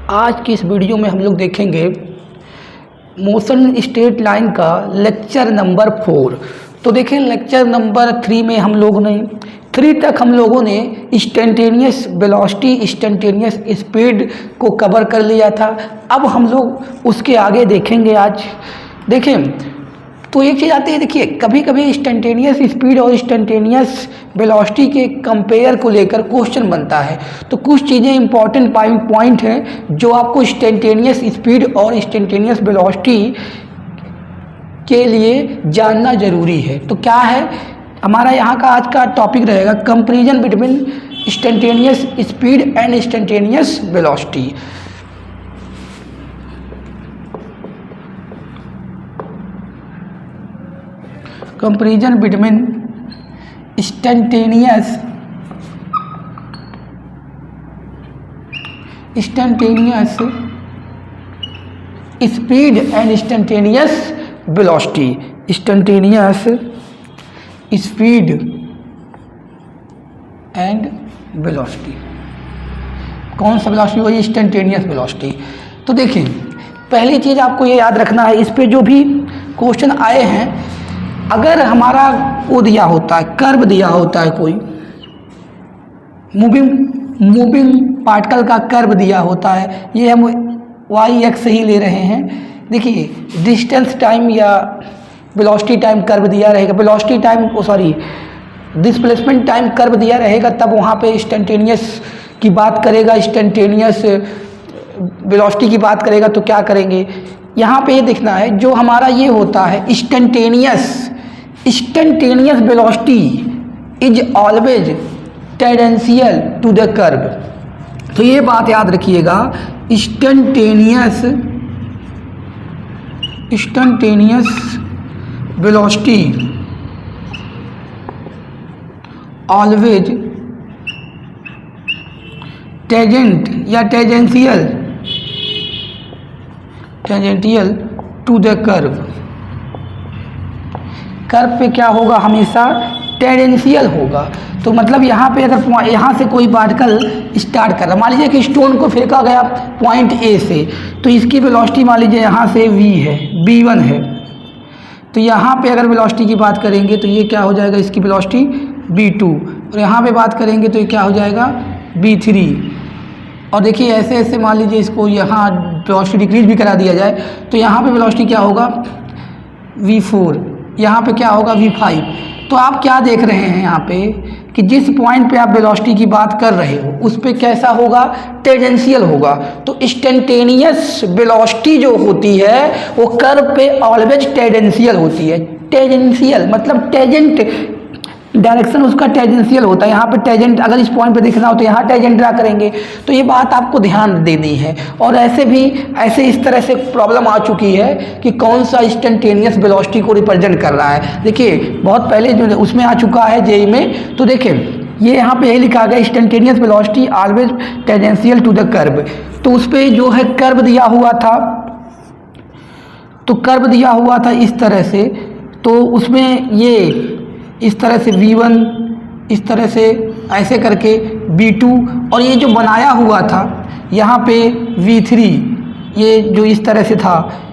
आज की इस वीडियो में हम लोग देखेंगे मोशन स्ट्रेट लाइन का लेक्चर नंबर 4। तो देखें लेक्चर नंबर 3 में हम लोगों ने 3 तक हम लोगों ने इंस्टेंटेनियस वेलोसिटी इंस्टेंटेनियस स्पीड को कवर कर लिया था। अब हम लोग उसके आगे देखेंगे आज। देखें तो एक चीज़ आती है, देखिए कभी कभी इंस्टेंटेनियस स्पीड और इंस्टेंटेनियस वेलोसिटी के कंपेयर को लेकर क्वेश्चन बनता है। तो कुछ चीज़ें इंपॉर्टेंट पॉइंट हैं जो आपको इंस्टेंटेनियस स्पीड और इंस्टेंटेनियस वेलोसिटी के लिए जानना ज़रूरी है। तो क्या है हमारा यहाँ का आज का टॉपिक रहेगा, comparison between instantaneous speed and instantaneous velocity. Comparison between instantaneous speed and instantaneous velocity. Instantaneous speed and velocity, कौन सा वेलोसिटी? वही इंस्टेंटेनियस वेलोसिटी। तो देखिए पहली चीज़ आपको ये याद रखना है, इस पे जो भी क्वेश्चन आए हैं, अगर हमारा वो दिया होता है, कर्व दिया होता है, कोई मूविंग पार्टिकल का कर्व दिया होता है, ये हम वाई एक्स ही ले रहे हैं। देखिए डिस्टेंस टाइम या वेलोसिटी टाइम कर्व दिया रहेगा, velocity time displacement time curve दिया रहेगा, तब वहाँ पे इंस्टेंटेनियस की बात करेगा, इंस्टेंटेनियस वेलोसिटी की बात करेगा। तो क्या करेंगे यहाँ पे ये देखना है, जो हमारा ये होता है instantaneous velocity is always tangential to the curve. तो ये बात याद रखिएगा, इंस्टेंटेनियस वेलोसिटी ऑलवेज टेंजेंट या tangential to the curve. Curve पे क्या होगा? हमेशा टेंजेंशियल होगा। तो मतलब यहाँ पे अगर यहाँ से कोई पार्टिकल स्टार्ट कर रहा, मान लीजिए कि स्टोन को फेंका गया पॉइंट ए से, तो इसकी वेलोसिटी मान लीजिए यहाँ से v है, v1 है। तो यहाँ पे अगर वेलोसिटी की बात करेंगे तो ये क्या हो जाएगा, इसकी वेलोसिटी v2, और यहाँ पे बात करेंगे तो ये क्या हो जाएगा v3। और देखिए ऐसे ऐसे मान लीजिए इसको यहाँ वेलोसिटी डिक्रीज भी करा दिया जाए, तो यहाँ पे वेलोसिटी क्या होगा v4, यहाँ पे क्या होगा v5। तो आप क्या देख रहे हैं यहाँ पे कि जिस पॉइंट पे आप वेलोसिटी की बात कर रहे हो उस पे कैसा होगा, टेंजेंशियल होगा। तो इंस्टेंटेनियस वेलोसिटी जो होती है वो कर्व पे ऑलवेज टेंजेंशियल होती है। टेंजेंशियल मतलब टेंजेंट डायरेक्शन उसका टेंजेंशियल होता है। यहाँ पे टेंजेंट अगर इस पॉइंट पे देखना हो तो यहाँ टेंजेंट ड्रा करेंगे। तो ये बात आपको ध्यान देनी है। और ऐसे इस तरह से प्रॉब्लम आ चुकी है कि कौन सा इंस्टेंटेनियस वेलोसिटी को रिप्रेजेंट कर रहा है। देखिए बहुत पहले जो उसमें आ चुका है जेई में, तो देखिए ये यहाँ पे यही लिखा गया, instantaneous velocity always tangential to the curve. तो उस पर जो है कर्व दिया हुआ था, तो कर्व दिया हुआ था इस तरह से, तो उसमें ये इस तरह से v1, इस तरह से ऐसे करके v2, और ये जो बनाया हुआ था यहाँ पे v3, ये जो इस तरह से था।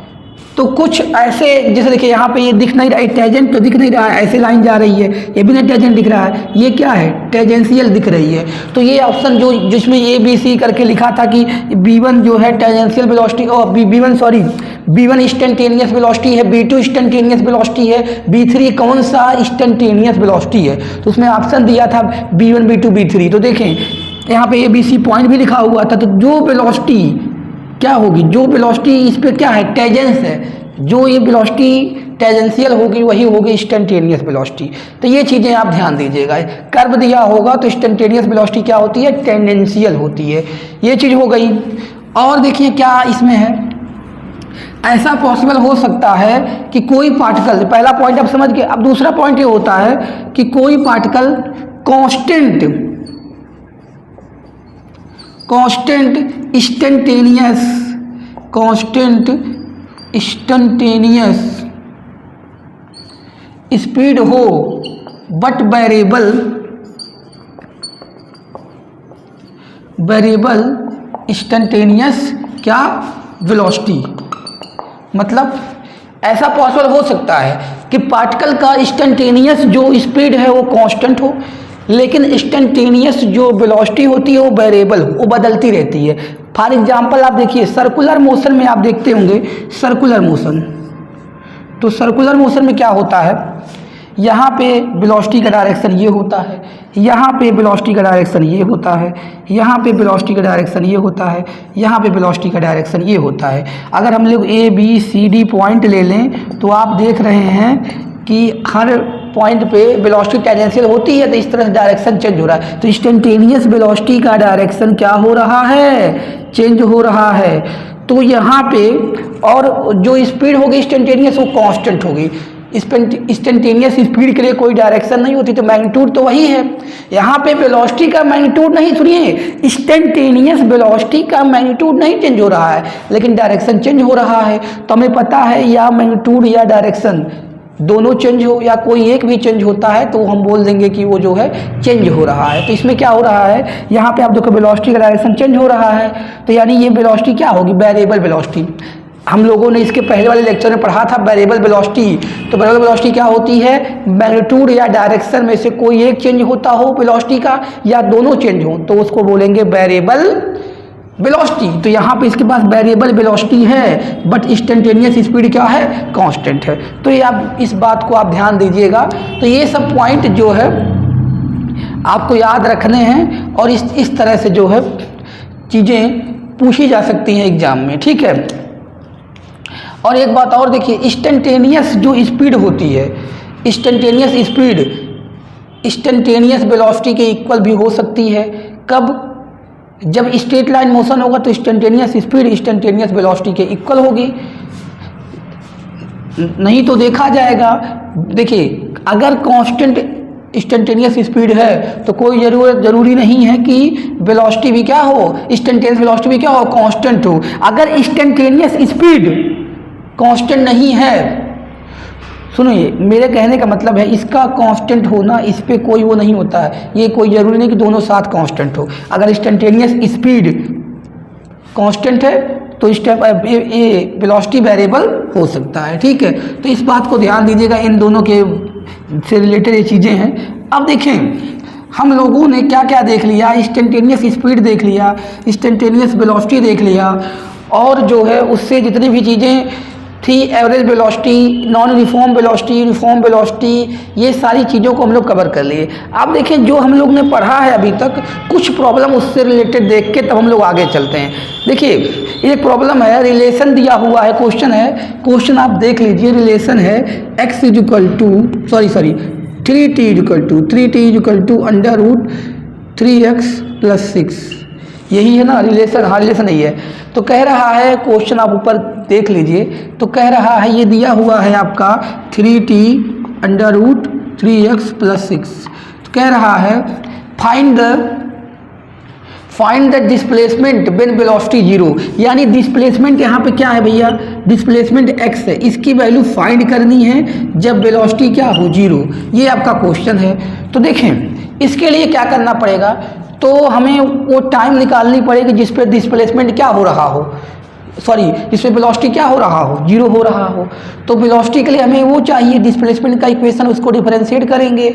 तो कुछ ऐसे जैसे देखिए यहाँ पे ये दिख नहीं रहा है, टेंजेंट तो दिख नहीं रहा है, ऐसे लाइन जा रही है, ये भी नहीं टेंजेंट दिख रहा है, ये क्या है टेंजेंशियल दिख रही है। तो ये ऑप्शन जो जिसमें ABC करके लिखा था कि b1 जो है टेंजेंशियल वेलोसिटी, और b1 इंस्टेंटेनियस वेलोसिटी है, b2 इंस्टेंटेनियस वेलोसिटी है, b3 कौन सा इंस्टेंटेनियस वेलोसिटी है। तो उसमें ऑप्शन दिया था b1 b2 b3। तो देखें यहाँ पे ABC पॉइंट भी लिखा हुआ था। तो जो वेलोसिटी क्या होगी, जो वेलोसिटी इस पे क्या है टेंजेंस है, जो ये वेलोसिटी टेंजेंशियल होगी वही होगी इंस्टेंटेनियस वेलोसिटी। तो ये चीज़ें आप ध्यान दीजिएगा। कर्व दिया होगा तो इंस्टेंटेनियस वेलोसिटी क्या होती है, टेंजेंशियल होती है। ये चीज़ हो गई। और देखिए क्या इसमें है, ऐसा पॉसिबल हो सकता है कि कोई पार्टिकल, पहला पॉइंट आप समझ गए। अब दूसरा पॉइंट ये होता है कि कोई पार्टिकल कांस्टेंट इंस्टेंटेनियस स्पीड हो बट वेरिएबल इंस्टेंटेनियस क्या, वेलोसिटी। मतलब ऐसा पॉसिबल हो सकता है कि पार्टिकल का इंस्टेंटेनियस जो स्पीड है वो कांस्टेंट हो, लेकिन इंस्टेंटेनियस जो वेलोसिटी होती है वो वेरिएबल हो, वो बदलती रहती है। फॉर एग्जांपल आप देखिए सर्कुलर मोशन में आप देखते होंगे सर्कुलर मोशन, तो सर्कुलर मोशन में क्या होता है, यहाँ पे वेलोसिटी का डायरेक्शन ये होता है, यहाँ पे वेलोसिटी का डायरेक्शन ये होता है, यहाँ पे वेलोसिटी का डायरेक्शन ये होता है, यहाँ पे वेलोसिटी का डायरेक्शन ये होता है। अगर हम लोग A B C D point ले लें तो आप देख रहे हैं कि हर पॉइंट पे वेलोसिटी टेंजेंशियल होती है, तो इस तरह से डायरेक्शन चेंज हो रहा है। तो इंस्टेंटेनियस वेलोसिटी का डायरेक्शन क्या हो रहा है, चेंज हो रहा है। तो यहाँ पे और जो स्पीड होगी इंस्टेंटेनियस वो कांस्टेंट होगी। इंस्टेंटेनियस स्पीड के लिए कोई डायरेक्शन नहीं होती, तो मैग्नीट्यूड तो वही है। यहाँ पे वेलोसिटी का मैग्नीट्यूड नहीं, सुनिए, इंस्टेंटेनियस वेलोसिटी का मैग्नीट्यूड नहीं चेंज हो रहा है, लेकिन डायरेक्शन चेंज हो रहा है। तो हमें पता है या मैग्नीट्यूड या डायरेक्शन दोनों चेंज हो या कोई एक भी चेंज होता है तो हम बोल देंगे कि वो जो है चेंज हो रहा है। तो इसमें क्या हो रहा है, यहाँ पे आप देखो वेलोसिटी का डायरेक्शन चेंज हो रहा है, तो यानी ये वेलोसिटी क्या होगी, वेरिएबल वेलोसिटी। हम लोगों ने इसके पहले वाले लेक्चर में पढ़ा था वेरिएबल वेलोसिटी। तो वेरिएबल वेलोसिटी क्या होती है, मैग्नीट्यूड या डायरेक्शन में से कोई एक चेंज होता हो वेलोसिटी का या दोनों चेंज हो तो उसको बोलेंगे वेरिएबल वेलोसिटी। तो यहाँ पे इसके पास वेरिएबल वेलोसिटी है बट इंस्टेंटेनियस स्पीड क्या है, कांस्टेंट है। तो ये आप इस बात को आप ध्यान दीजिएगा। तो ये सब पॉइंट जो है आपको याद रखने हैं और इस तरह से जो है चीज़ें पूछी जा सकती हैं एग्जाम में, ठीक है। और एक बात और देखिए, इंस्टेंटेनियस जो स्पीड होती है, इंस्टेंटेनियस स्पीड इंस्टेंटेनियस वेलोसिटी के इक्वल भी हो सकती है। कब, जब स्ट्रेट लाइन मोशन होगा तो इंस्टेंटेनियस स्पीड इंस्टेंटेनियस वेलोसिटी के इक्वल होगी, नहीं तो देखा जाएगा। देखिए अगर कांस्टेंट इंस्टेंटेनियस स्पीड है तो कोई जरूरी नहीं है कि वेलोसिटी भी क्या हो, इंस्टेंटेनियस वेलोसिटी भी क्या हो, कांस्टेंट हो। अगर इंस्टेंटेनियस स्पीड कांस्टेंट नहीं है, सुनिए मेरे कहने का मतलब है इसका कांस्टेंट होना, इस पे कोई वो नहीं होता है, ये कोई ज़रूरी नहीं कि दोनों साथ कांस्टेंट हो। अगर इंस्टेंटेनियस स्पीड कांस्टेंट है तो ये वेलोसिटी वेरिएबल हो सकता है, ठीक है। तो इस बात को ध्यान दीजिएगा, इन दोनों के से रिलेटेड ये चीज़ें हैं। अब देखें हम लोगों ने क्या क्या देख लिया, इंस्टेंटेनियस स्पीड देख लिया, इंस्टेंटेनियस वेलोसिटी देख लिया, और जो है उससे जितनी भी चीज़ें थी, average velocity, non uniform velocity, uniform velocity, ये सारी चीज़ों को हम लोग कवर कर लिए। अब देखें जो हम लोग ने पढ़ा है अभी तक, कुछ प्रॉब्लम उससे रिलेटेड देख के तब हम लोग आगे चलते हैं। देखिए एक प्रॉब्लम है, रिलेशन दिया हुआ है, क्वेश्चन है, क्वेश्चन आप देख लीजिए। रिलेशन है x equal to 3t under root 3x + 6, यही है ना रिलेशन। हाँ रिलेशन नहीं है। तो कह रहा है क्वेश्चन, आप ऊपर देख लीजिए, तो कह रहा है ये दिया हुआ है आपका 3t अंडर रूट 3x + 6। तो कह रहा है find the displacement when velocity 0, यानी डिस्प्लेसमेंट यहाँ पे क्या है भैया, डिस्प्लेसमेंट x है, इसकी वैल्यू फाइंड करनी है जब वेलोसिटी क्या हो 0। ये आपका क्वेश्चन है। तो देखें इसके लिए क्या करना पड़ेगा, तो हमें वो टाइम निकालनी पड़ेगी जिस पे डिस्प्लेसमेंट क्या हो रहा हो, जिस पे वेलोसिटी क्या हो रहा हो, 0 हो रहा हो। तो वेलोसिटी के लिए हमें वो चाहिए डिस्प्लेसमेंट का इक्वेशन, उसको डिफरेंशिएट करेंगे।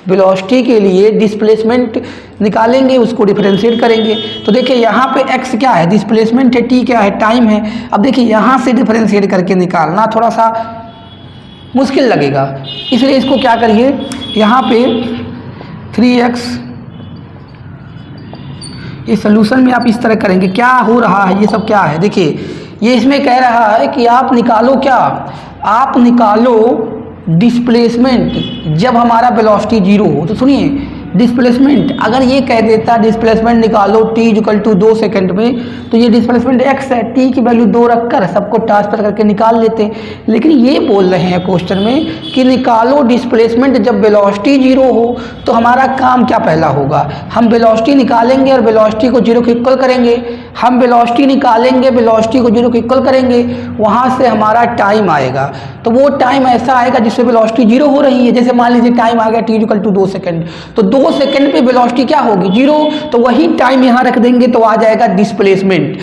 वेलोसिटी के लिए डिस्प्लेसमेंट निकालेंगे, उसको डिफरेंशिएट करेंगे। तो देखिए यहाँ पे x क्या है, डिस्प्लेसमेंट है, t क्या है, टाइम है। अब देखिए यहाँ से डिफरेंशिएट करके निकालना थोड़ा सा मुश्किल लगेगा, इसलिए इसको क्या करिए, यहाँ पे 3x, ये सोल्यूशन में आप इस तरह करेंगे। क्या हो रहा है, ये सब क्या है, देखिए ये इसमें कह रहा है कि आप निकालो क्या, आप निकालो डिस्प्लेसमेंट जब हमारा वेलोसिटी 0 हो। तो सुनिए डिस्प्लेसमेंट अगर ये कह देता डिस्प्लेसमेंट निकालो t इक्वल टू 2 सेकंड में, तो ये डिस्प्लेसमेंट x है, t की वैल्यू 2 रखकर सबको ट्रांसफर करके निकाल लेते। लेकिन ये बोल रहे हैं क्वेश्चन में कि निकालो डिस्प्लेसमेंट जब वेलोसिटी 0 हो। तो हमारा काम क्या पहला होगा, हम वेलोसिटी निकालेंगे और वेलोसिटी को 0 के इक्वल करेंगे। हम वेलोसिटी निकालेंगे, वेलोसिटी को 0 के इक्वल करेंगे, वहाँ से हमारा टाइम आएगा। तो वो टाइम ऐसा आएगा जिससे वेलोसिटी 0 हो रही है। जैसे मान लीजिए टाइम आ गया t इक्वल टू 2 सेकंड, तो 2 सेकंड पे वेलोसिटी क्या होगी 0, तो वही टाइम यहाँ रख देंगे तो आ जाएगा डिस्प्लेसमेंट।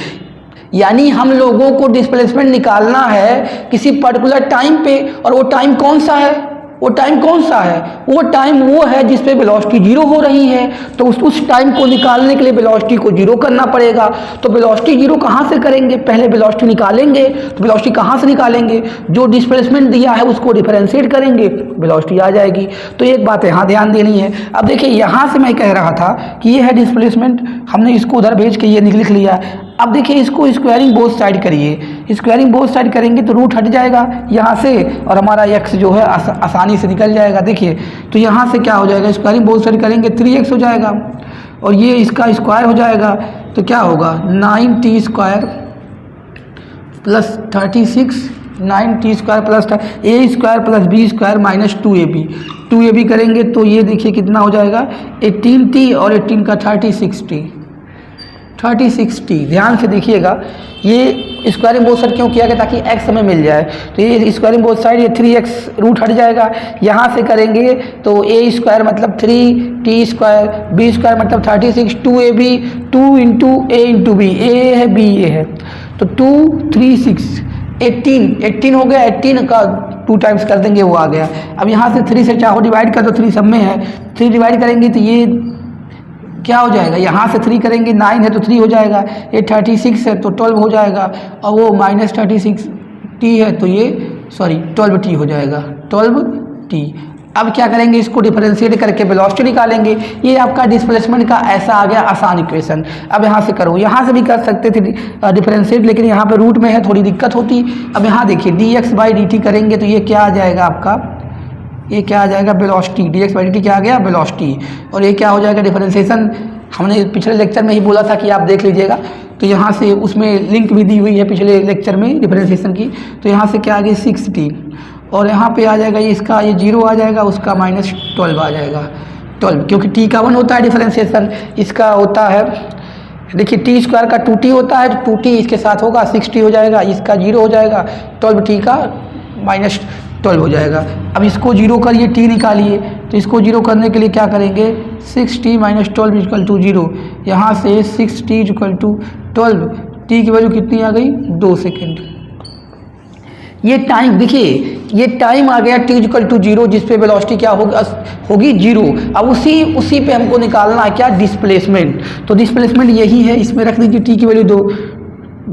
यानी हम लोगों को डिस्प्लेसमेंट निकालना है किसी पर्टिकुलर टाइम पे, और वो टाइम कौन सा है? वो टाइम कौन सा है? वो टाइम वो है जिस पे वेलोसिटी जीरो हो रही है। तो उस टाइम को निकालने के लिए वेलोसिटी को जीरो करना पड़ेगा। तो वेलोसिटी जीरो कहाँ से करेंगे? पहले वेलोसिटी निकालेंगे। तो वेलोसिटी कहाँ से निकालेंगे? जो डिस्प्लेसमेंट दिया है उसको डिफरेंशिएट करेंगे, वेलोसिटी आ जाएगी। तो एक बात यहाँ ध्यान देनी है। अब देखिए यहाँ से मैं कह रहा था कि ये है डिस्प्लेसमेंट, हमने इसको उधर भेज के ये लिख लिया। अब देखिए इसको स्क्वायरिंग बोथ साइड करिए। स्क्वायरिंग बोथ साइड करेंगे तो रूट हट जाएगा यहाँ से, और हमारा एक्स जो है आसानी से निकल जाएगा। देखिए तो यहाँ से क्या हो जाएगा, स्क्वायरिंग बोथ साइड करेंगे 3x हो जाएगा, और ये इसका स्क्वायर हो जाएगा। तो क्या होगा 9t square plus 36, 9t square plus a square plus b square minus 2ab करेंगे तो ये देखिए कितना हो जाएगा 18t, और 18 का 36t। ध्यान से देखिएगा, ये स्क्वायरिंग बोथ साइड क्यों किया गया? ताकि x हमें मिल जाए। तो ये स्क्वायरिंग बोथ साइड, ये 3x रूट हट जाएगा। यहाँ से करेंगे तो a स्क्वायर मतलब 3t स्क्वायर, b स्क्वायर मतलब 36, 2ab, 2 into a into b, a है b ये है, तो 2 3 6 18 हो गया। 18 का 2 टाइम्स कर देंगे, वो आ गया। अब यहाँ से 3 से चाहो डिवाइड कर दो, 3 सब में है, 3 डिवाइड करेंगे तो ये क्या हो जाएगा, यहाँ से 3 करेंगे, 9 है तो 3 हो जाएगा, ये 36 है तो 12 हो जाएगा, और वो माइनस 36t है तो ये 12t हो जाएगा, 12t। अब क्या करेंगे, इसको डिफरेंशिएट करके वेलोसिटी निकालेंगे। ये आपका डिस्प्लेसमेंट का ऐसा आ गया आसान इक्वेशन। अब यहाँ से करो, यहाँ से भी कर सकते थे डिफरेंशिएट, लेकिन यहाँ पे रूट में है, थोड़ी दिक्कत होती। अब यहाँ देखिए dx/dt करेंगे तो ये क्या आ जाएगा आपका, ये क्या आ जाएगा वेलोसिटी, dx/dt क्या आ गया वेलोसिटी, और ये क्या हो जाएगा डिफरेंशिएशन। हमने पिछले लेक्चर में ही बोला था कि आप देख लीजिएगा, तो यहाँ से उसमें लिंक भी दी हुई है पिछले लेक्चर में डिफरेंशिएशन की। तो यहाँ से क्या आ गया 6t, और यहाँ पे आ जाएगा ये इसका, ये 0 आ जाएगा, उसका माइनस 12 आ जाएगा, 12, क्योंकि t का 1 होता है डिफरेंशिएशन, इसका होता है देखिए t स्क्वायर का 2t होता है, तो 2t इसके साथ होगा 6t हो जाएगा, इसका 0 हो जाएगा, 12t का माइनस 12 हो जाएगा। अब इसको 0 करिए, t निकालिए, तो इसको 0 करने के लिए क्या करेंगे 6t माइनस 12 इक्वल टू 0। यहाँ से 6t इक्वल टू 12, t की वैल्यू कितनी आ गई 2 सेकेंड। ये टाइम देखिए, ये टाइम आ गया t इक्वल टू 0, जिस पे वेलोसिटी क्या होगी 0। अब उसी पे हमको निकालना है क्या, डिस्प्लेसमेंट। तो डिस्प्लेसमेंट यही है, इसमें रख दीजिए t की वैल्यू 2,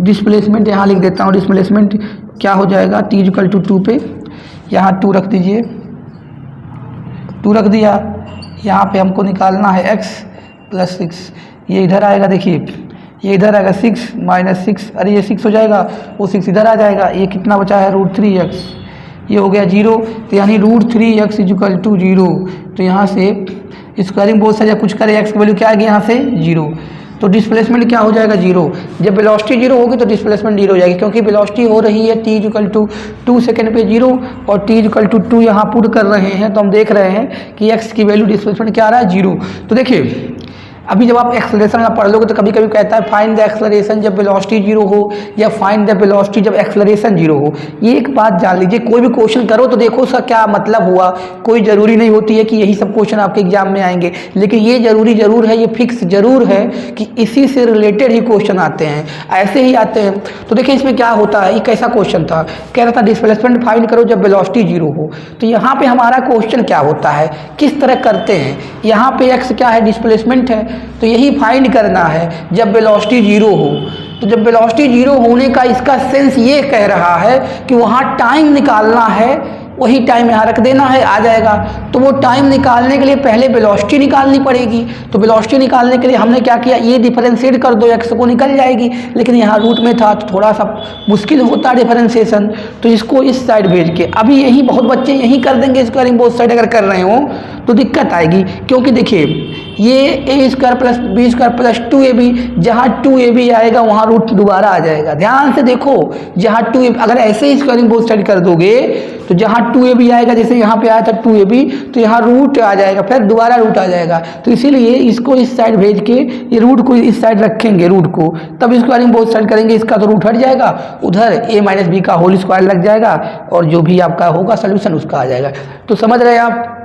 डिस्प्लेसमेंट यहाँ लिख देता हूँ। डिस्प्लेसमेंट क्या हो जाएगा t इक्वल टू 2 पे, यहाँ 2 रख दीजिए, 2 रख दिया। यहाँ पे हमको निकालना है x प्लस 6, ये इधर आएगा, देखिए ये इधर आएगा 6 माइनस 6, अरे ये 6 हो जाएगा, वो 6 इधर आ जाएगा, ये कितना बचा है √3x, ये हो गया 0। तो यानी √3x इक्वल टू 0। तो यहाँ से स्क्वायरिंग बोथ साइड या कुछ करे, x की वैल्यू क्या आएगी यहाँ से 0। तो डिस्प्लेसमेंट क्या हो जाएगा 0। जब वेलोसिटी 0 होगी तो डिस्प्लेसमेंट 0 हो जाएगी, क्योंकि वेलोसिटी हो रही है t इक्वल टू 2 सेकेंड पे 0, और t इक्वल टू 2 यहाँ पुट कर रहे हैं, तो हम देख रहे हैं कि x की वैल्यू डिस्प्लेसमेंट क्या आ रहा है 0। तो देखिए अभी जब आप एक्सेलरेशन में पढ़ लोगे तो कभी कभी कहता है फाइंड द एक्सेलरेशन जब वेलोसिटी 0 हो, या फाइंड द वेलोसिटी जब एक्सेलरेशन 0 हो। ये एक बात जान लीजिए, कोई भी क्वेश्चन करो तो देखो उसका क्या मतलब हुआ। कोई ज़रूरी नहीं होती है कि यही सब क्वेश्चन आपके एग्जाम में आएंगे, लेकिन ये ज़रूर है, ये फिक्स ज़रूर है कि इसी से रिलेटेड ही क्वेश्चन आते हैं, ऐसे ही आते हैं। तो देखिए इसमें क्या होता है, ये कैसा क्वेश्चन था, कह रहा था डिस्प्लेसमेंट फाइंड करो जब वेलोसिटी 0 हो। तो यहाँ पे हमारा क्वेश्चन क्या होता है, किस तरह करते हैं। यहाँ पे x क्या है, डिस्प्लेसमेंट है, तो यही फाइंड करना है जब वेलोसिटी 0 हो। तो जब वेलोसिटी 0 होने का इसका सेंस ये कह रहा है कि वहाँ टाइम निकालना है, वही टाइम यहाँ रख देना है, आ जाएगा। तो वो टाइम निकालने के लिए पहले वेलोसिटी निकालनी पड़ेगी। तो वेलोसिटी निकालने के लिए हमने क्या किया, ये डिफरेंशिएट कर दो, x को निकल जाएगी, लेकिन यहाँ रूट में था तो थोड़ा सा मुश्किल होता है डिफरेंशिएशन, तो इसको इस साइड भेज के अभी यही बहुत बच्चे यही कर देंगे स्क्वायरिंग बोथ साइड अगर कर रहे हो तो दिक्कत आएगी। क्योंकि देखिए ये a square plus b square plus 2ab, जहाँ 2ab आएगा वहाँ रूट दोबारा आ जाएगा। ध्यान से देखो, जहाँ 2ab अगर ऐसे ही स्क्वायरिंग बोथ साइड कर दोगे तो जहाँ 2ab आएगा, जैसे यहाँ पे आया था 2ab, तो यहाँ रूट आ जाएगा, फिर दोबारा रूट आ जाएगा। तो इसीलिए इसको इस साइड भेज के ये रूट को इस साइड रखेंगे, रूट को, तब स्क्वायरिंग बोथ साइड करेंगे, इसका तो रूट हट जाएगा, उधर a माइनस बी का होल स्क्वायर लग जाएगा, और जो भी आपका होगा सोल्यूशन उसका आ जाएगा। तो समझ रहे आप।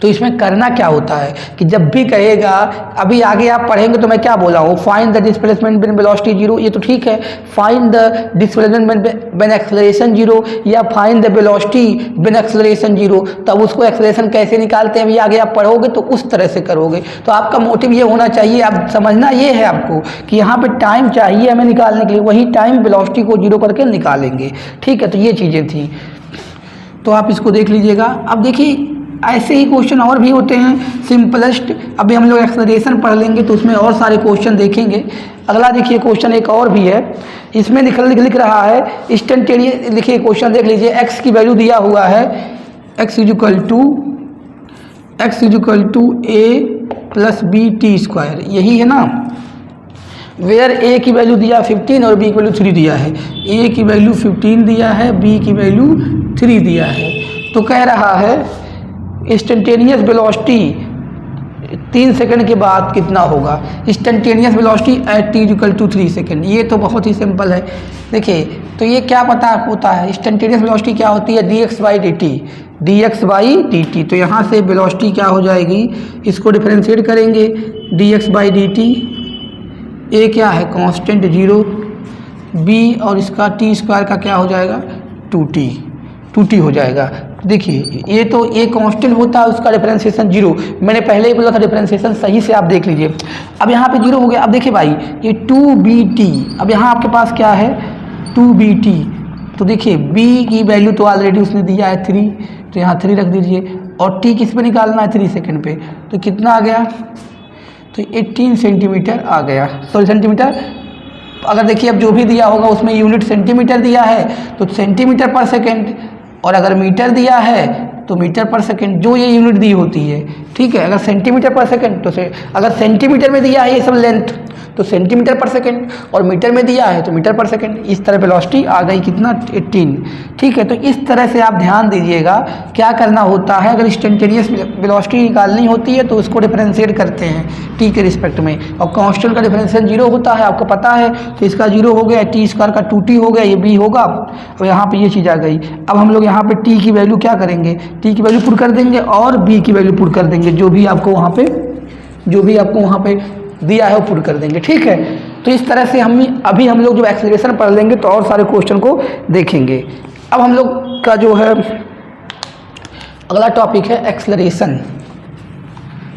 तो इसमें करना क्या होता है कि जब भी कहेगा, अभी आगे आप पढ़ेंगे तो मैं क्या बोला हूँ, find the displacement when velocity zero, ये तो ठीक है, find the displacement when acceleration zero या find the velocity when acceleration zero, तब उसको एक्सेलरेशन कैसे निकालते हैं अभी आगे आप पढ़ोगे तो उस तरह से करोगे। तो आपका मोटिव ये होना चाहिए, आप समझना ये है आपको कि यहाँ पे टाइम चाहिए हमें निकालने के लिए, वही टाइम वेलोसिटी को जीरो करके निकालेंगे। ठीक है, तो ये चीज़ें थी, तो आप इसको देख लीजिएगा। अब देखिए ऐसे ही क्वेश्चन और भी होते हैं सिंपलेस्ट, अभी हम लोग एक्सेलरेशन पढ़ लेंगे तो उसमें और सारे क्वेश्चन देखेंगे। अगला देखिए क्वेश्चन एक और भी है, इसमें लिख रहा है इंस्टेंटेनियस, देखिए क्वेश्चन देख लीजिए, एक्स की वैल्यू दिया हुआ है x equal to a plus b t square, यही है ना, वेयर ए की वैल्यू दिया 15 और बी की वैल्यू 3 दिया है, ए की वैल्यू 15 दिया है, बी की वैल्यू 3 दिया है। तो कह रहा है इंस्टेंटेनियस वेलोसिटी 3 सेकंड के बाद कितना होगा, instantaneous velocity at t equal to 3 second. ये तो बहुत ही सिंपल है, देखिए तो ये क्या पता होता है, इंस्टेंटेनियस वेलोसिटी क्या होती है, dx बाई dt। तो यहाँ से वेलोसिटी क्या हो जाएगी, इसको डिफरेंशिएट करेंगे, dx बाई dt, ए क्या है कांस्टेंट 0, बी और इसका टी स्क्वायर का क्या हो जाएगा 2t हो जाएगा। देखिए ये तो ए कांस्टेंट होता है, उसका डिफरेंशिएशन 0, मैंने पहले ही बोला था डिफरेंशिएशन सही से आप देख लीजिए। अब यहाँ पे 0 हो गया, अब देखिए भाई ये 2bt, अब यहाँ आपके पास क्या है 2bt, तो देखिए b की वैल्यू तो ऑलरेडी उसने दिया है 3, तो यहाँ 3 रख दीजिए, और t किस पे निकालना है 3 सेकंड पे, तो कितना आ गया, तो 18 सेंटीमीटर आ गया, सॉरी सेंटीमीटर। अगर देखिए अब जो भी दिया होगा उसमें यूनिट सेंटीमीटर दिया है तो सेंटीमीटर पर सेकंड, और अगर मीटर दिया है तो मीटर पर सेकंड, जो ये यूनिट दी होती है। ठीक है, अगर सेंटीमीटर पर सेकंड तो अगर सेंटीमीटर में दिया है ये सब लेंथ तो सेंटीमीटर पर सेकंड, और मीटर में दिया है तो मीटर पर सेकंड। इस तरह वेलोसिटी आ गई कितना 18। ठीक है, तो इस तरह से आप ध्यान दीजिएगा क्या करना होता है, अगर इंस्टेंटेनियस वेलोसिटी निकालनी होती है तो उसको डिफरेंशिएट करते हैं टी के रिस्पेक्ट में, और कांस्टेंट का डिफरेंशिएशन 0 होता है, आपको पता है, तो इसका 0 हो गया, टी स्क्वायर का 2t हो गया, ये b होगा। और यहाँ पे ये चीज़ आ गई। अब हम लोग यहाँ पे t की वैल्यू क्या करेंगे, t की वैल्यू पुट कर देंगे और b की वैल्यू पुट कर देंगे, जो भी आपको वहाँ पे दिया है वो पुट कर देंगे। ठीक है, तो इस तरह से अभी हम लोग जो एक्सेलरेशन पढ़ लेंगे तो और सारे क्वेश्चन को देखेंगे। अब हम लोग का जो है अगला टॉपिक है एक्सेलरेशन।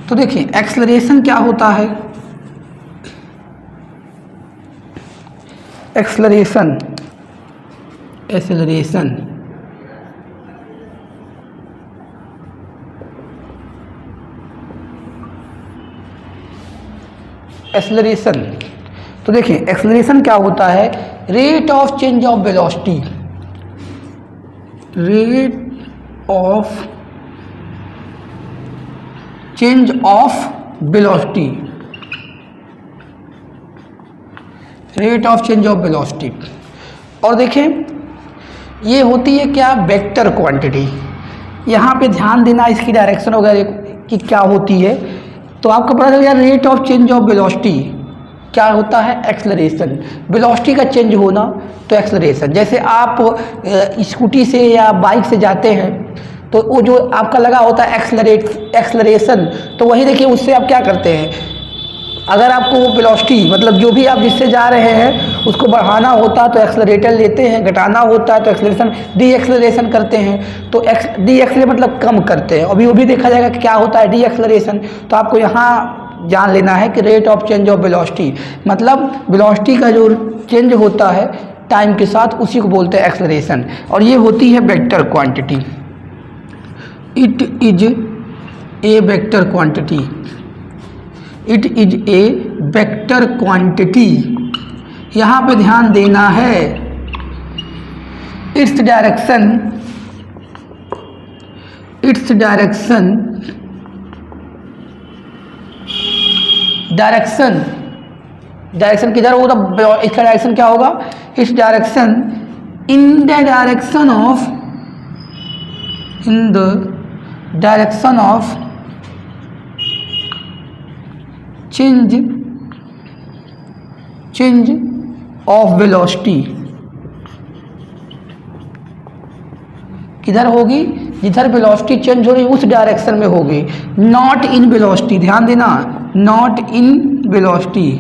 तो देखिए एक्सेलरेशन क्या होता है, एक्सेलरेशन तो देखिए एक्सेलरेशन क्या होता है, rate of change of velocity, rate of change of velocity, rate of change of velocity. और देखें ये होती है क्या, वेक्टर क्वांटिटी। यहाँ पे ध्यान देना इसकी डायरेक्शन वगैरह की क्या होती है, तो आपको पता चल गया rate of change of velocity क्या होता है, एक्सेलरेशन। वेलोसिटी का चेंज होना तो एक्सेलरेशन। जैसे आप स्कूटी से या बाइक से जाते हैं तो वो जो आपका लगा होता है एक्सेलरेशन, तो वही देखिए उससे आप क्या करते हैं, अगर आपको वो वेलोसिटी मतलब जो भी आप जिससे जा रहे हैं उसको बढ़ाना होता है तो एक्सेलरेटर लेते हैं, घटाना होता है तो एक्सेलरेशन डी एक्सेलरेशन करते हैं। तो डी एक्सेलरेशन मतलब कम करते हैं। अभी वो भी देखा जाएगा कि क्या होता है डी एक्सेलरेशन। तो आपको यहाँ जान लेना है कि rate of change of velocity मतलब वेलोसिटी का जो चेंज होता है टाइम के साथ उसी को बोलते हैं एक्सेलरेशन। और ये होती है vector quantity, it is a vector quantity, it is a vector quantity. यहाँ पे ध्यान देना है इट्स डायरेक्शन किधर होगा, इसका डायरेक्शन क्या होगा, its direction in the direction of change of velocity. किधर होगी, जिधर वेलोसिटी चेंज हो रही है उस डायरेक्शन में होगी, नॉट इन वेलोसिटी, ध्यान देना, नॉट इन वेलोसिटी,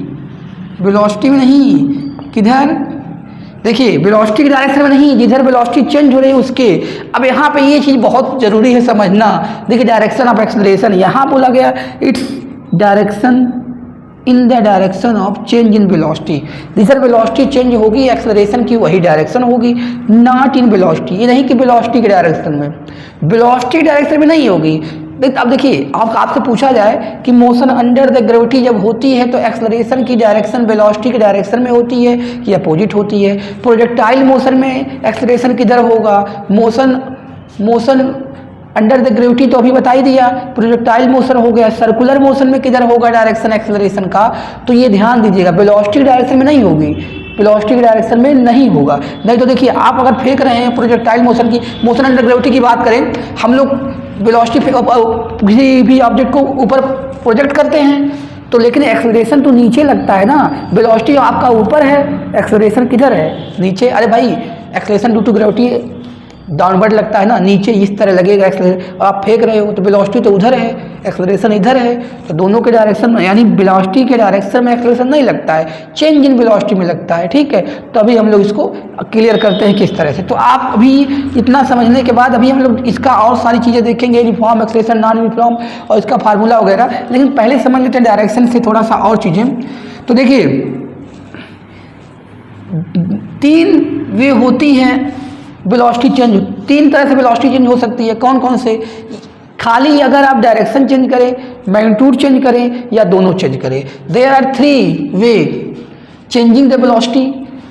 वेलोसिटी में नहीं, किधर, देखिए वेलोसिटी के डायरेक्शन में नहीं, जिधर वेलोसिटी चेंज हो रही है उसके। अब यहाँ पे ये चीज़ बहुत ज़रूरी है समझना, देखिए डायरेक्शन ऑफ एक्सेलरेशन यहाँ बोला गया, its direction in the direction of change in velocity, जिधर वेलोसिटी चेंज होगी एक्सेलरेशन की वही डायरेक्शन होगी, नॉट इन वेलोसिटी, ये नहीं कि वेलोसिटी के डायरेक्शन में, वेलोसिटी डायरेक्शन में नहीं होगी। अब देखिए आपसे पूछा जाए कि मोशन अंडर द ग्रेविटी जब होती है तो एक्सेलरेशन की डायरेक्शन वेलोसिटी के डायरेक्शन में होती है कि अपोजिट होती है, प्रोजेक्टाइल मोशन में एक्सेलरेशन किधर होगा, मोशन अंडर द ग्रेविटी तो अभी बता ही दिया, प्रोजेक्टाइल मोशन हो गया, सर्कुलर मोशन में किधर होगा डायरेक्शन एक्सेलरेशन का, तो ये ध्यान दीजिएगा वेलोसिटी डायरेक्शन में नहीं होगी, वेलोसिटी के डायरेक्शन में नहीं होगा। नहीं तो देखिए आप अगर फेंक रहे हैं प्रोजेक्टाइल मोशन की, मोशन अंडर ग्रेविटी की बात करें, हम लोग वेलोसिटी किसी भी ऑब्जेक्ट को ऊपर प्रोजेक्ट करते हैं तो, लेकिन एक्सेलरेशन तो नीचे लगता है ना, वेलोसिटी आपका ऊपर है, एक्सेलरेशन किधर है, नीचे। अरे भाई acceleration due to gravity downward लगता है ना, नीचे इस तरह लगेगा एक्सेलरेशन, आप फेंक रहे हो तो वेलोसिटी तो उधर है, एक्सेलरेशन इधर है, तो दोनों के डायरेक्शन में, यानी वेलोसिटी के डायरेक्शन में एक्सेलरेशन नहीं लगता है, चेंज इन वेलोसिटी में लगता है, ठीक है। तो अभी हम लोग इसको क्लियर करते हैं किस तरह से। तो आप अभी इतना समझने के बाद अभी हम लोग इसका और सारी चीज़ें देखेंगे, यूनिफॉर्म एक्सेलरेशन, नॉन यूनिफॉर्म और इसका फार्मूला वगैरह, लेकिन पहले समझ लेते हैं डायरेक्शन से थोड़ा सा और चीज़ें। तो देखिए 3 वे होती हैं वेलोसिटी चेंज, 3 तरह से वेलोसिटी चेंज हो सकती है, कौन कौन से, खाली अगर आप डायरेक्शन चेंज करें, मैग्नीट्यूड चेंज करें या दोनों चेंज करें, there are 3 way changing the velocity.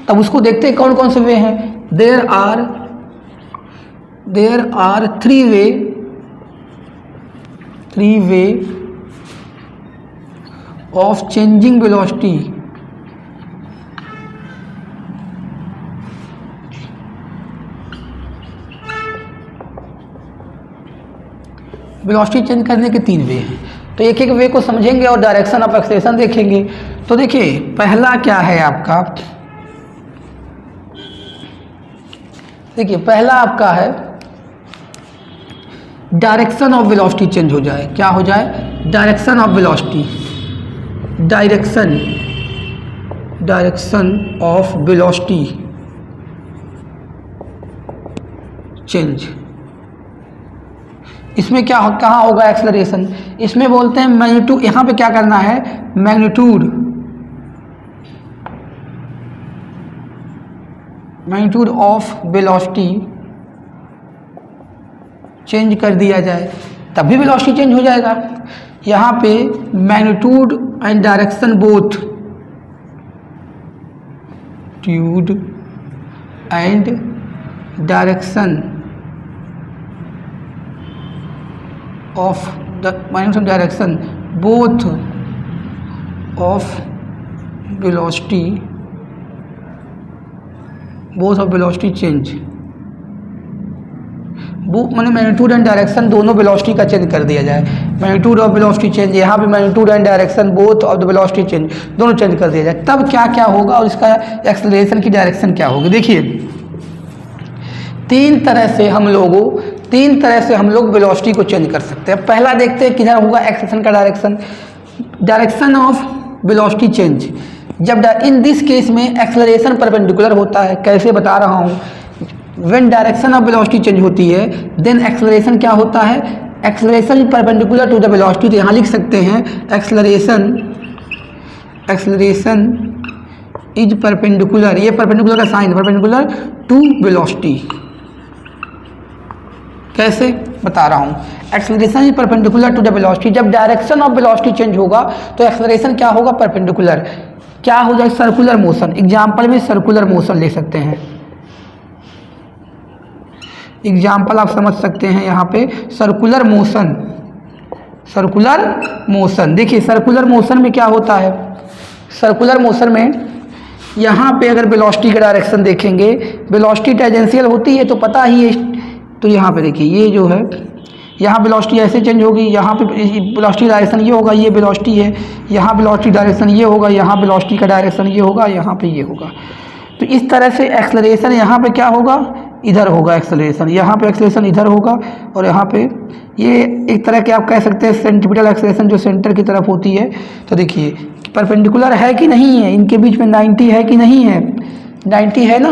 तब उसको देखते हैं कौन कौन से वे हैं, there are 3 way of changing velocity, velocity change करने के 3 वे हैं। तो एक एक वे को समझेंगे और डायरेक्शन ऑफ एक्सेलरेशन देखेंगे। तो देखिए पहला क्या है आपका, देखिए पहला आपका है डायरेक्शन ऑफ वेलोसिटी चेंज हो जाए, क्या हो जाए, direction of velocity, direction of velocity change. इसमें क्या कहाँ होगा एक्सेलरेशन, इसमें बोलते हैं मैग्नीट्यूड, यहाँ पे क्या करना है, मैग्नीट्यूड ऑफ वेलोसिटी चेंज कर दिया जाए तब भी वेलोसिटी चेंज हो जाएगा। यहाँ पे मैग्नीट्यूड एंड डायरेक्शन बोथ, ट्यूड and direction of the magnitude direction both of velocity change, मैंने मैग्नीट्यूड एंड डायरेक्शन दोनों वेलोसिटी का चेंज कर दिया जाए, मैग्नीट्यूड ऑफ वेलोसिटी चेंज, यहाँ पे magnitude and direction both of the velocity change दोनों चेंज कर दिया जाए, तब क्या क्या होगा और इसका एक्सेलरेशन की डायरेक्शन क्या होगी। देखिए 3 तरह से हम लोग वेलोसिटी को चेंज कर सकते हैं। पहला देखते हैं किधर होगा एक्सेलरेशन का direction, direction of velocity change, जब इन दिस केस में एक्सेलरेशन परपेंडिकुलर होता है, कैसे बता रहा हूँ, when direction of velocity change होती है देन एक्सेलरेशन क्या होता है, acceleration perpendicular to the velocity. तो यहाँ लिख सकते हैं एक्सेलरेशन इज परपेंडिकुलर, ये परपेंडिकुलर का साइन, परपेंडिकुलर टू वेलोसिटी। कैसे बता रहा हूँ, acceleration is perpendicular to the velocity, जब डायरेक्शन ऑफ वेलोसिटी चेंज होगा तो एक्सेलरेशन क्या होगा, परपेंडिकुलर, क्या हो जाए, सर्कुलर मोशन। एग्जाम्पल में सर्कुलर मोशन ले सकते हैं, एग्जाम्पल आप समझ सकते हैं यहाँ पे सर्कुलर मोशन। देखिए सर्कुलर मोशन में क्या होता है, सर्कुलर मोशन में यहाँ पे अगर वेलोसिटी का डायरेक्शन देखेंगे, वेलोसिटी टेंजेंशियल होती है तो पता ही है। तो यहाँ पे देखिए ये जो है, यहाँ वेलोसिटी ऐसे चेंज होगी, यहाँ पे वेलोसिटी डायरेक्शन ये होगा, ये वेलोसिटी है, यहाँ वेलोसिटी डायरेक्शन ये होगा, यहाँ वेलोसिटी का डायरेक्शन ये होगा, यहाँ पे ये होगा। तो इस तरह से एक्सेलरेशन यहाँ पे क्या होगा, इधर होगा एक्सेलरेशन, यहाँ पे एक्सेलरेशन इधर होगा और यहाँ पे ये एक तरह के आप कह सकते हैं सेंट्रीपिटल एक्सेलरेशन जो सेंटर की तरफ होती है। तो देखिए परपेंडिकुलर है कि नहीं है, इनके बीच में 90 है कि नहीं है, 90 है ना।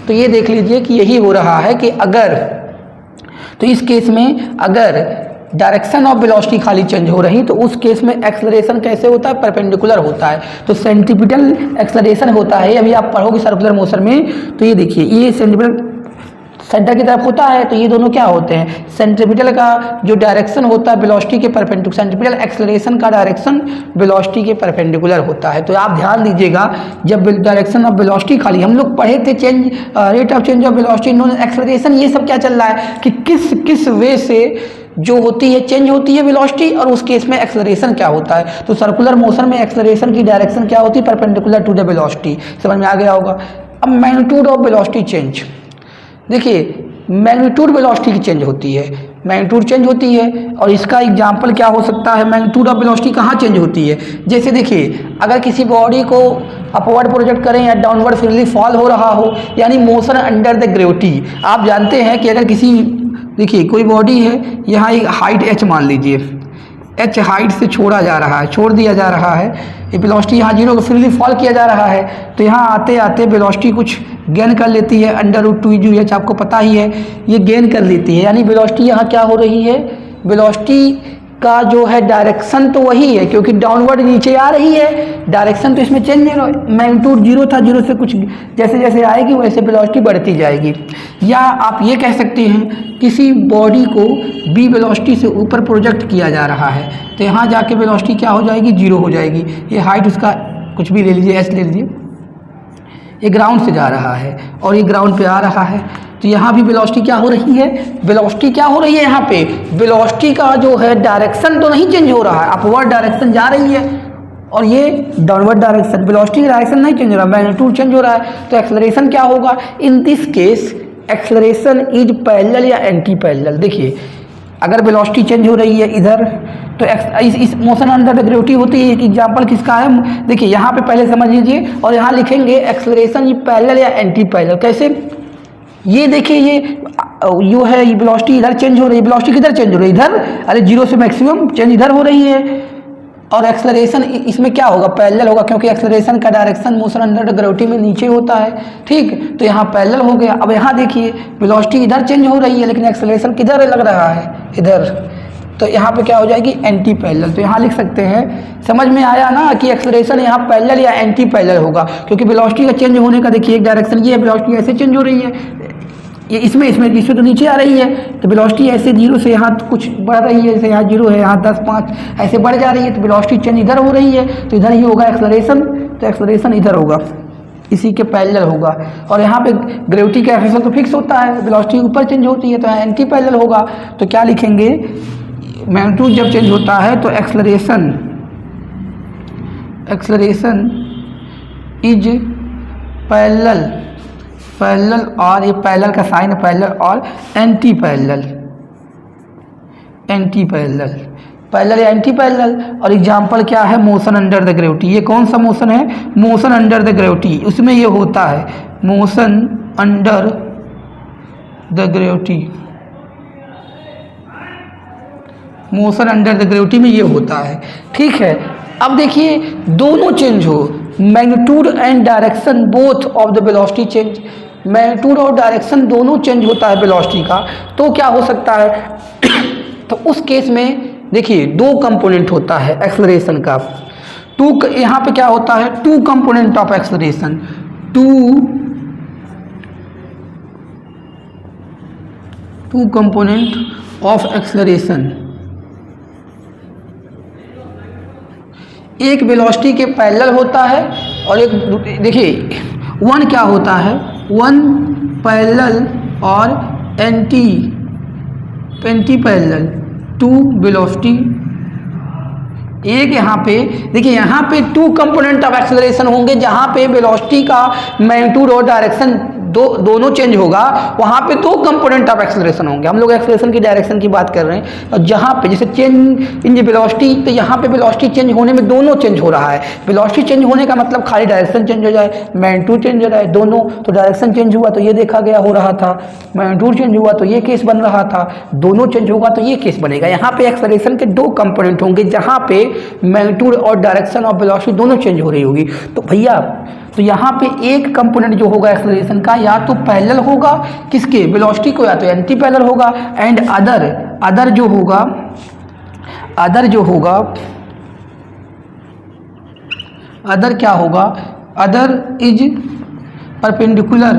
तो ये देख लीजिए कि यही हो रहा है कि अगर, तो इस केस में अगर डायरेक्शन ऑफ वेलोसिटी खाली चेंज हो रही तो उस केस में एक्सेलरेशन कैसे होता है, परपेंडिकुलर होता है। तो सेंट्रीपिटल एक्सेलरेशन होता है, अभी आप पढ़ोगे सर्कुलर मोशन में। तो ये देखिए ये सेंट्रीपिटल सेंटर की तरफ होता है, तो ये दोनों क्या होते हैं, सेंट्रीपिटल का जो डायरेक्शन होता है वेलोसिटी के परपेंडिकुलर, सेंट्रीपिटल एक्सेलरेशन का डायरेक्शन वेलोसिटी के परपेंडिकुलर होता है। तो आप ध्यान दीजिएगा जब डायरेक्शन ऑफ वेलोसिटी खाली, हम लोग पढ़े थे change rate of change of velocity known acceleration, ये सब क्या चल रहा है कि किस किस वे से जो होती है चेंज होती है वेलोसिटी और उस केस में एक्सेलरेशन क्या होता है। तो सर्कुलर मोशन में एक्सेलरेशन की डायरेक्शन क्या होती है, परपेंडिकुलर टू द वेलोसिटी। समझ में आ गया होगा। अब मैग्नीट्यूड ऑफ वेलोसिटी चेंज, देखिए मैग्नीट्यूड वेलोसिटी की चेंज होती है, मैग्नीट्यूड चेंज होती है और इसका एग्जांपल क्या हो सकता है, मैग्नीट्यूड ऑफ वेलोसिटी कहाँ चेंज होती है। जैसे देखिए अगर किसी बॉडी को अपवर्ड प्रोजेक्ट करें या डाउनवर्ड फ्रीली फॉल हो रहा हो, यानी मोशन अंडर द ग्रेविटी। आप जानते हैं कि अगर किसी, देखिए कोई बॉडी है, यहाँ एक हाइट h मान लीजिए, h हाइट से छोड़ा जा रहा है, छोड़ दिया जा रहा है, ये वेलोसिटी यहाँ 0 को फ्रीली फॉल किया जा रहा है। तो यहाँ आते आते वेलोसिटी कुछ गेन कर लेती है, √2h आपको पता ही है, ये गेन कर लेती है। यानी वेलोसिटी यहाँ क्या हो रही है, वेलोसिटी का जो है डायरेक्शन तो वही है क्योंकि डाउनवर्ड नीचे आ रही है, डायरेक्शन तो इसमें चेंज नहीं, मैग्नीट्यूड 0 था, 0 से कुछ जैसे जैसे आएगी वैसे वेलोसिटी बढ़ती जाएगी। या आप ये कह सकते हैं किसी बॉडी को b वेलोसिटी से ऊपर प्रोजेक्ट किया जा रहा है, तो यहाँ जाके वेलोसिटी क्या हो जाएगी, 0 हो जाएगी। ये हाइट उसका कुछ भी ले लीजिए, h ले लीजिए, ये ग्राउंड से जा रहा है और ये ग्राउंड पे आ रहा है, तो यहाँ भी वेलोसिटी क्या हो रही है, वेलोसिटी क्या हो रही है, यहाँ पे वेलोसिटी का जो है डायरेक्शन तो नहीं चेंज हो रहा है, अपवर्ड डायरेक्शन जा रही है और ये डाउनवर्ड डायरेक्शन, वेलोसिटी डायरेक्शन नहीं चेंज हो रहा, मैग्नीट्यूड चेंज हो रहा है। तो एक्सेलरेशन क्या होगा, इन this case acceleration is parallel या एंटी पैरेलल। देखिए अगर वेलोसिटी चेंज हो रही है इधर, तो इस मोशन अंडर द ग्रेविटी होती है। एक एग्जांपल किसका है, देखिए यहाँ पे पहले समझ लीजिए और यहाँ लिखेंगे एक्सेलरेशन ये पैरेलल या एंटी पैरेलल। कैसे, ये देखिए ये जो है ये वेलोसिटी इधर चेंज हो रही है, वेलोसिटी किधर चेंज हो रही है, इधर, अरे 0 से मैक्सिमम चेंज इधर हो रही है। और एक्सेलरेशन इसमें क्या होगा, पैरेलल होगा क्योंकि एक्सेलरेशन का direction motion under the gravity में नीचे होता है, ठीक। तो यहाँ पैरेलल हो गया। अब यहाँ देखिए वेलोसिटी इधर चेंज हो रही है लेकिन एक्सेलरेशन किधर लग रहा है, इधर, तो यहाँ पे क्या हो जाएगी, एंटी पैरेलल। तो यहाँ लिख सकते हैं, समझ में आया ना कि एक्सेलरेशन यहाँ पैरेलल या एंटी पैरेलल होगा क्योंकि वेलोसिटी का चेंज होने का देखिए एक डायरेक्शन ये है, वेलोसिटी ऐसे चेंज हो रही है, ये इसमें तो नीचे आ रही है, तो वेलोसिटी ऐसे 0 से यहाँ कुछ बढ़ रही है, जैसे यहाँ 0 है, यहाँ 10, 5 ऐसे बढ़ जा रही है, तो वेलोसिटी चेंज इधर हो रही है, तो इधर ही होगा एक्सेलरेशन, तो एक्सेलरेशन इधर होगा, इसी के पैरेलल होगा। और यहाँ पे ग्रेविटी का एक्सेलरेशन तो फिक्स होता है, वेलोसिटी ऊपर चेंज होती है, तो यहाँ एंटी पैरेलल होगा। तो क्या लिखेंगे, मैग्नीट्यूड जब चेंज होता है तो एक्सेलरेशन इज पैरेलल और ये पैरेलल का साइन पैरेलल और एंटी पैरेलल पैरेलल या एंटी पैरेलल। और एग्जांपल क्या है, मोशन अंडर द ग्रेविटी। ये कौन सा मोशन है, मोशन अंडर द ग्रेविटी, उसमें ये होता है motion under the gravity, motion under the gravity में ये होता है, ठीक है। अब देखिए दोनों चेंज हो, magnitude and direction both of the velocity change, magnitude और डायरेक्शन दोनों चेंज होता है वेलोसिटी का, तो क्या हो सकता है तो उस केस में देखिए 2 कंपोनेंट होता है एक्सेलरेशन का, यहाँ पे क्या होता है, 2 component of acceleration, 2 component of acceleration. एक वेलोसिटी के पैरेलल होता है और एक, देखिए 1 क्या होता है, 1 पैरेलल और एंटी पैरेलल, 2 वेलोसिटी। एक यहाँ पे देखिए, यहाँ पे 2 कंपोनेंट ऑफ एक्सेलरेशन होंगे जहाँ पे वेलोसिटी का मैग्नीट्यूड और डायरेक्शन दोनों चेंज होगा, वहाँ पे दो कंपोनेंट ऑफ एक्सेलरेशन होंगे। हम लोग एक्सेलरेशन की डायरेक्शन की बात कर रहे हैं, और जहाँ पे जैसे चेंज इन वेलोसिटी, तो यहाँ पे वेलोसिटी चेंज होने में दोनों चेंज हो रहा है। वेलोसिटी चेंज होने का मतलब खाली डायरेक्शन चेंज हो जाए, मैग्नीट्यूड चेंज हो जाए, दोनों। तो डायरेक्शन चेंज हुआ तो ये देखा गया हो रहा था, मैग्नीट्यूड चेंज हुआ तो ये केस बन रहा था, दोनों चेंज होगा तो ये केस बनेगा। यहाँ पे एक्सेलरेशन के दो कंपोनेंट होंगे, जहाँ पे मैग्नीट्यूड और डायरेक्शन ऑफ वेलोसिटी दोनों चेंज हो रही होगी। तो भैया, तो यहाँ पे एक कंपोनेंट जो होगा एक्सेलरेशन का, या तो पैरेलल होगा किसके, वेलोसिटी को, या तो एंटी पैरेलल होगा, एंड अदर जो होगा अदर क्या होगा, other is perpendicular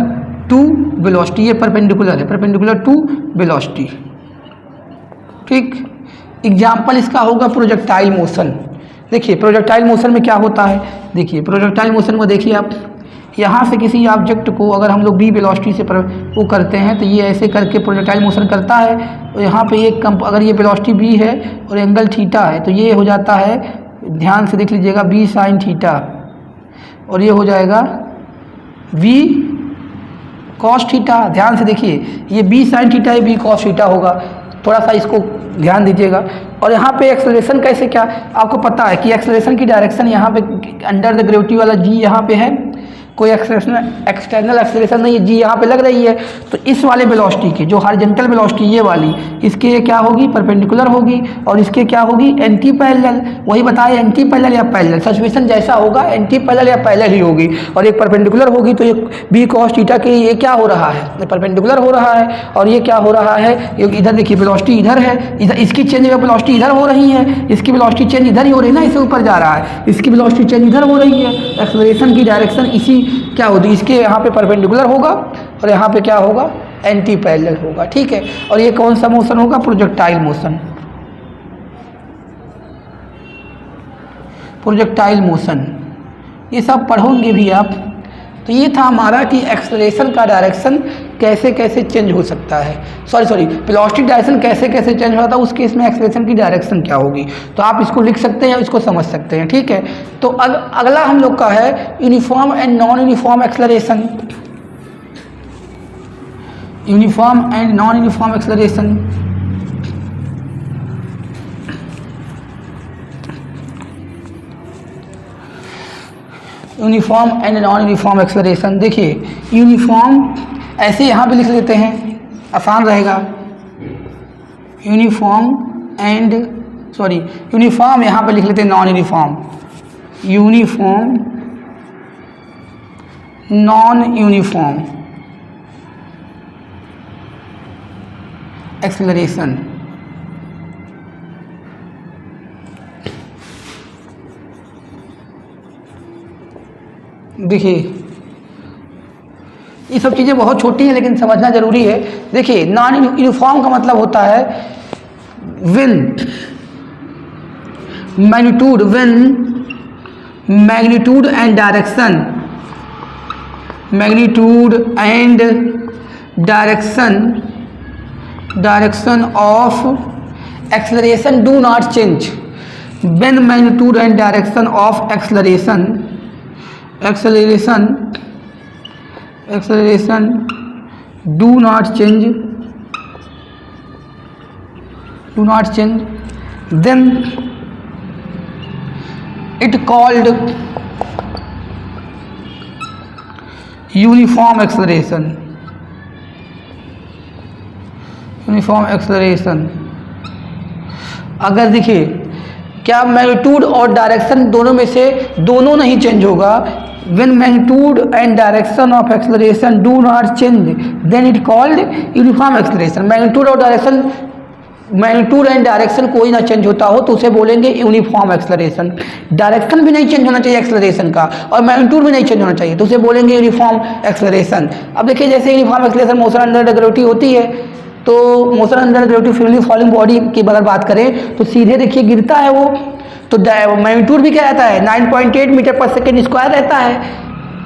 to velocity. ये परपेंडिकुलर है, परपेंडिकुलर टू वेलोसिटी, ठीक। एग्जाम्पल इसका होगा प्रोजेक्टाइल मोशन। देखिए प्रोजेक्टाइल मोशन में क्या होता है, देखिए प्रोजेक्टाइल मोशन में देखिए आप, यहाँ से किसी ऑब्जेक्ट को अगर हम लोग बी वेलोसिटी से वो करते हैं, तो ये ऐसे करके प्रोजेक्टाइल मोशन करता है। तो यहाँ पे एक अगर ये वेलोसिटी बी है और एंगल थीटा है, तो ये हो जाता है, ध्यान से देख लीजिएगा, बी साइन थीटा, और ये हो जाएगा वी कॉस थीटा। ध्यान से देखिए, ये बी साइन थीटा है, बी कॉस थीटा होगा, थोड़ा सा इसको ध्यान दीजिएगा। और यहाँ पे एक्सेलरेशन कैसे, क्या आपको पता है कि एक्सेलरेशन की डायरेक्शन यहाँ पे अंडर द ग्रेविटी वाला जी यहाँ पे है, कोई एक्सटर्नल एक्सेलरेशन नहीं है, जी यहाँ पे लग रही है। तो इस वाले वेलोसिटी की जो हॉरिजॉन्टल वेलोसिटी ये वाली, इसके क्या होगी, परपेंडिकुलर होगी, और इसके क्या होगी, एंटी पैरेलल। वही बताया, एंटी पैरेलल या पैरेलल, सिचुएशन जैसा होगा एंटी पैरेलल या पैरेलल ही होगी। और एक परपेंडिकुलर होगी, तो ये बी कॉस थीटा के ये क्या हो रहा है, ये परपेंडिकुलर हो रहा है, और ये क्या हो रहा है, ये इधर देखिए वेलोसिटी इधर है, इधर इसकी चेंज वेलोसिटी इधर हो रही है, इसकी वेलोसिटी चेंज इधर ही हो रही है ना, इससे ऊपर जा रहा है, इसकी वेलोसिटी चेंज इधर हो रही है। एक्सेलरेशन की डायरेक्शन इसी क्या होती है, इसके यहाँ पे परपेंडिकुलर होगा और यहाँ पे क्या होगा, एंटी पैरेलल होगा, ठीक है। और ये कौन सा मोशन होगा, प्रोजेक्टाइल मोशन, प्रोजेक्टाइल मोशन, ये सब पढ़ोगे भी आप। तो ये था हमारा कि एक्सेलरेशन का डायरेक्शन कैसे कैसे चेंज हो सकता है, सॉरी वेलोसिटी डायरेक्शन कैसे कैसे चेंज होता है, उस केस में एक्सेलरेशन की डायरेक्शन क्या होगी। तो आप इसको लिख सकते हैं, इसको समझ सकते हैं, ठीक है। तो अगला हम लोग का है uniform and non uniform acceleration, uniform and non uniform acceleration. Uniform and non uniform acceleration, देखिए यूनिफॉर्म ऐसे यहाँ पे लिख लेते हैं, आसान रहेगा। यूनिफॉर्म यहाँ पे लिख लेते हैं, non uniform, non uniform acceleration. देखिए ये सब चीज़ें बहुत छोटी हैं लेकिन समझना जरूरी है। देखिए नॉन यूनिफॉर्म का मतलब होता है when magnitude and direction of acceleration do not change. When magnitude and direction of acceleration do not change, then it called uniform acceleration। अगर देखिए क्या मैग्नीट्यूड और डायरेक्शन दोनों में से दोनों नहीं चेंज होगा, when magnitude and direction of acceleration do not change then it called uniform acceleration। Magnitude and direction कोई ना चेंज होता हो तो उसे बोलेंगे यूनिफॉर्म एक्सेलरेशन। डायरेक्शन भी नहीं चेंज होना चाहिए एक्सेलरेशन का, और मैग्नीट्यूड भी नहीं चेंज होना चाहिए तो उसे बोलेंगे यूनिफॉर्म एक्सेलरेशन। अब देखिए जैसे uniform acceleration motion under the gravity होती है, तो motion under gravity freely falling body की अगर बात करें तो सीधे देखिए गिरता है वो, तो मैग्नीट्यूड भी क्या रहता है 9.8 मीटर पर सेकेंड स्क्वायर रहता है।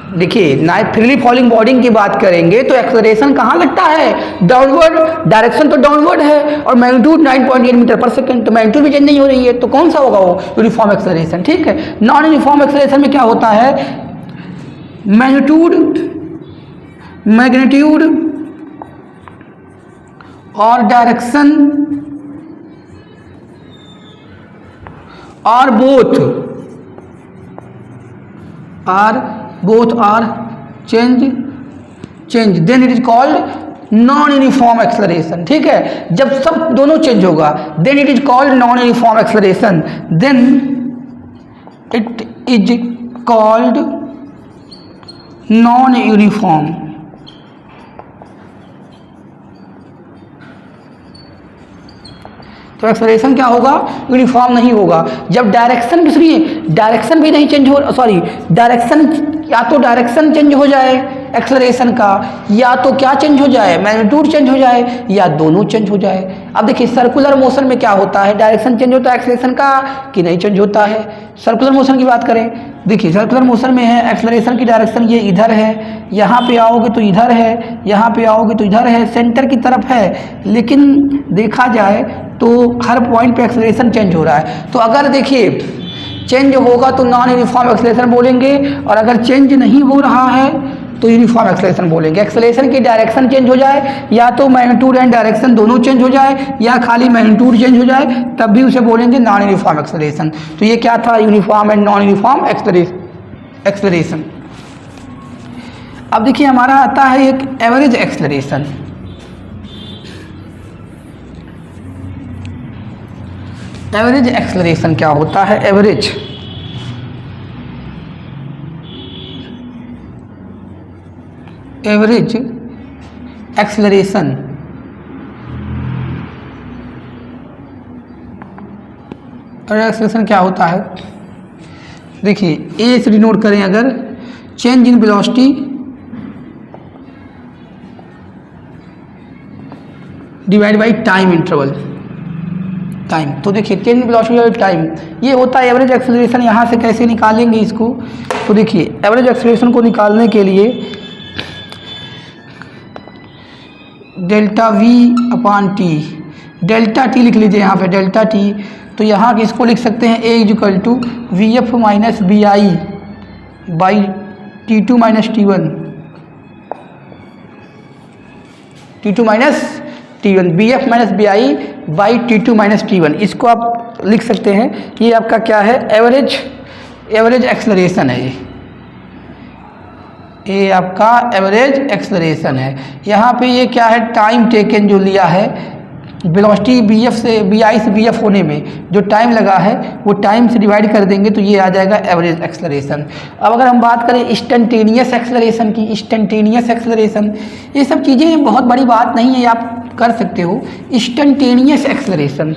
देखिए फ्रीली फॉलिंग बॉडी की बात करेंगे तो एक्सेलरेशन कहाँ लगता है, डाउनवर्ड, डायरेक्शन तो डाउनवर्ड है, और मैग्नीट्यूड 9.8 मीटर पर सेकेंड, तो मैग्नीट्यूड भी चेंज नहीं हो रही है, तो कौन सा होगा वो, यूनिफॉर्म एक्सेलरेशन, ठीक है। नॉन यूनिफॉर्म एक्सेलरेशन में क्या होता है, मैग्नीट्यूड और direction are both are change then it is called non uniform acceleration. ठीक है, जब सब दोनों चेंज होगा then it is called non uniform acceleration, then it is called non uniform. तो एक्सेलरेशन क्या होगा, यूनिफॉर्म नहीं होगा। जब डायरेक्शन भी, सुनिए, डायरेक्शन भी नहीं चेंज हो, सॉरी, डायरेक्शन या तो डायरेक्शन चेंज हो जाए एक्सेलरेशन का, या तो क्या चेंज हो जाए, मैग्नीट्यूड चेंज हो जाए, या दोनों चेंज हो जाए। अब देखिए सर्कुलर मोशन में क्या होता है, डायरेक्शन चेंज होता है एक्सेलरेशन का कि नहीं चेंज होता है। सर्कुलर मोशन की बात करें, देखिए सर्कुलर मोशन में है एक्सेलरेशन की डायरेक्शन ये इधर है, यहाँ पे आओगे तो इधर है, यहाँ पे आओगे तो इधर है, सेंटर की तरफ है, लेकिन देखा जाए तो हर पॉइंट पे एक्सेलरेशन चेंज हो रहा है। तो अगर देखिए चेंज होगा तो नॉन यूनिफॉर्म एक्सेलरेशन बोलेंगे, और अगर चेंज नहीं हो रहा है तो यूनिफॉर्म एक्सेलरेशन बोलेंगे। एक्सेलरेशन की डायरेक्शन चेंज हो जाए, या तो मैग्नीट्यूड एंड डायरेक्शन दोनों चेंज हो जाए, या खाली मैग्नीट्यूड चेंज हो जाए, तब भी उसे बोलेंगे नॉन यूनिफॉर्म एक्सेलरेशन। तो ये क्या था, uniform and non uniform acceleration. अब देखिए हमारा आता है एक एवरेज एक्सेलरेशन। एवरेज एक्सेलरेशन क्या होता है, एवरेज एक्सेलरेशन एक्सेलरेशन क्या होता है, देखिए ए से डिनोट करें अगर change in velocity divide by time interval, time. तो देखिए चेंज इन वेलोसिटी और टाइम ये होता है एवरेज एक्सेलरेशन। यहाँ से कैसे निकालेंगे इसको, तो देखिए एवरेज एक्सेलरेशन को निकालने के लिए delta we upon T, delta T लिख लीजिए यहाँ पे डेल्टा टी। तो यहाँ इसको लिख सकते हैं a is equal to v f minus v i by t two minus t one, t two minus t one, v f minus v i by t two minus t one. इसको आप लिख सकते हैं, ये आपका क्या है, average acceleration है। ये आपका एवरेज एक्सेलरेशन है। यहाँ पे ये क्या है, टाइम टेकन जो लिया है, वेलोसिटी बी एफ से बी आई से बी एफ होने में जो टाइम लगा है वो टाइम से डिवाइड कर देंगे तो ये आ जाएगा एवरेज एक्सेलरेशन। अब अगर हम बात करें इंस्टेंटेनियस एक्सेलरेशन की, इंस्टेंटेनियस एक्सेलरेशन ये सब चीज़ें बहुत बड़ी बात नहीं है, आप कर सकते हो। इंस्टेंटेनियस एक्सेलरेशन,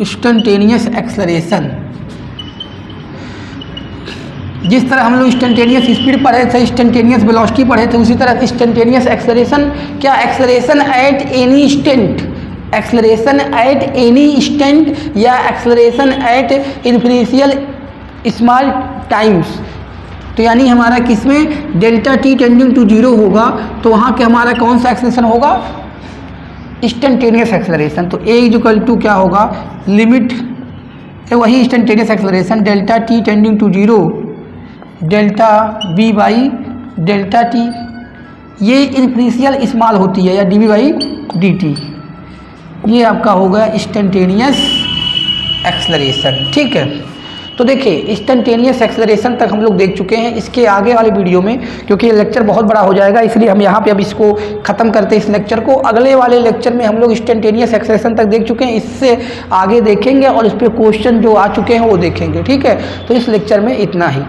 इंस्टेंटेनियस एक्सेलरेशन, जिस तरह हम लोग इंस्टेंटेनियस स्पीड पढ़े थे, इंस्टेंटेनियस वेलोसिटी पढ़े थे, उसी तरह इंस्टेंटेनियस एक्सेलरेशन क्या, acceleration at any instant, acceleration at any instant या acceleration at infinitesimal small times. तो यानी हमारा किसमें delta t tending to zero होगा तो वहाँ के हमारा कौन सा एक्सेलरेशन होगा, इंस्टेंटेनियस एक्सेलरेशन। तो ए इक्वल टू क्या होगा, लिमिट वही instantaneous acceleration delta t tending to zero delta b by delta t, ये इन्फिनिशियल स्मॉल होती है या d b by d t, ये आपका होगा इंस्टेंटेनियस एक्सेलरेशन। ठीक है, तो देखिए इंस्टेंटेनियस एक्सेलरेशन तक हम लोग देख चुके हैं। इसके आगे वाले वीडियो में, क्योंकि ये लेक्चर बहुत बड़ा हो जाएगा इसलिए हम यहाँ पे अब इसको ख़त्म करते हैं इस लेक्चर को। अगले वाले लेक्चर में हम लोग इंस्टेंटेनियस एक्सेलरेशन तक देख चुके हैं, इससे आगे देखेंगे और इस पर क्वेश्चन जो आ चुके हैं वो देखेंगे। ठीक है, तो इस लेक्चर में इतना ही।